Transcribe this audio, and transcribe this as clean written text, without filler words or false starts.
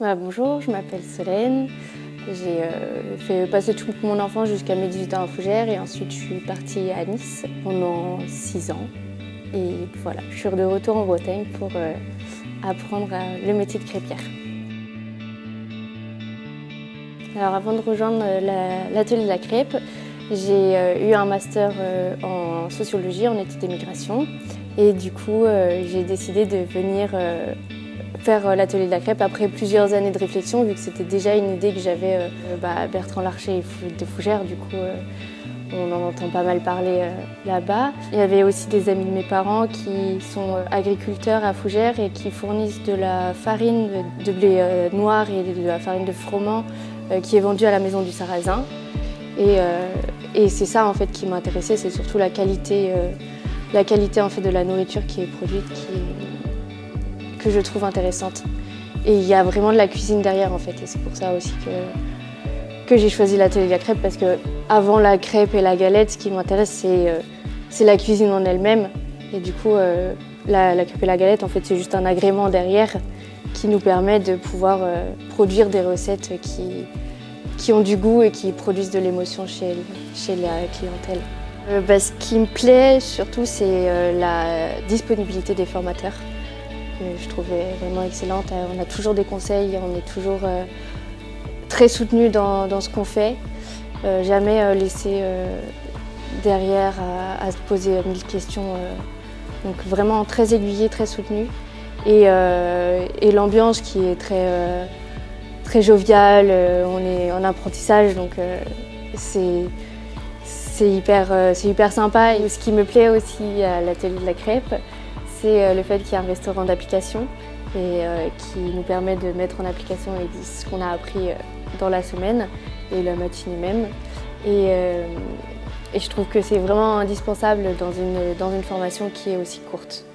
Bonjour, je m'appelle Solène. J'ai fait passer toute mon enfance jusqu'à mes 18 ans à Fougères et ensuite je suis partie à Nice pendant 6 ans. Et voilà, je suis de retour en Bretagne pour apprendre le métier de crêpière. Alors avant de rejoindre l'atelier de la crêpe, j'ai eu un master en sociologie, en études des migrations. Et du coup, j'ai décidé de venir faire l'atelier de la crêpe après plusieurs années de réflexion, vu que c'était déjà une idée que j'avais. Bertrand Larcher de Fougères, du coup, on en entend pas mal parler là-bas. Il y avait aussi des amis de mes parents qui sont agriculteurs à Fougères et qui fournissent de la farine de blé noir et de la farine de froment qui est vendue à la Maison du Sarrasin. Et c'est ça en fait qui m'intéressait, c'est surtout la qualité en fait de la nourriture qui est produite que je trouve intéressante. Et il y a vraiment de la cuisine derrière en fait, et c'est pour ça aussi que j'ai choisi l'atelier de la crêpe, parce que avant la crêpe et la galette, ce qui m'intéresse c'est la cuisine en elle-même. Et du coup la crêpe et la galette en fait c'est juste un agrément derrière qui nous permet de pouvoir produire des recettes qui ont du goût et qui produisent de l'émotion chez la clientèle. Ce qui me plaît surtout, c'est la disponibilité des formateurs. Je trouvais vraiment excellente. On a toujours des conseils, on est toujours très soutenus dans ce qu'on fait. Jamais laissé derrière à se poser 1000 questions. Donc vraiment très aiguillé, très soutenu. Et l'ambiance qui est très joviale, on est en apprentissage, donc c'est hyper sympa. Et ce qui me plaît aussi à l'atelier de la crêpe, c'est le fait qu'il y a un restaurant d'application et qui nous permet de mettre en application ce qu'on a appris dans la semaine et la matinée même. Et je trouve que c'est vraiment indispensable dans une formation qui est aussi courte.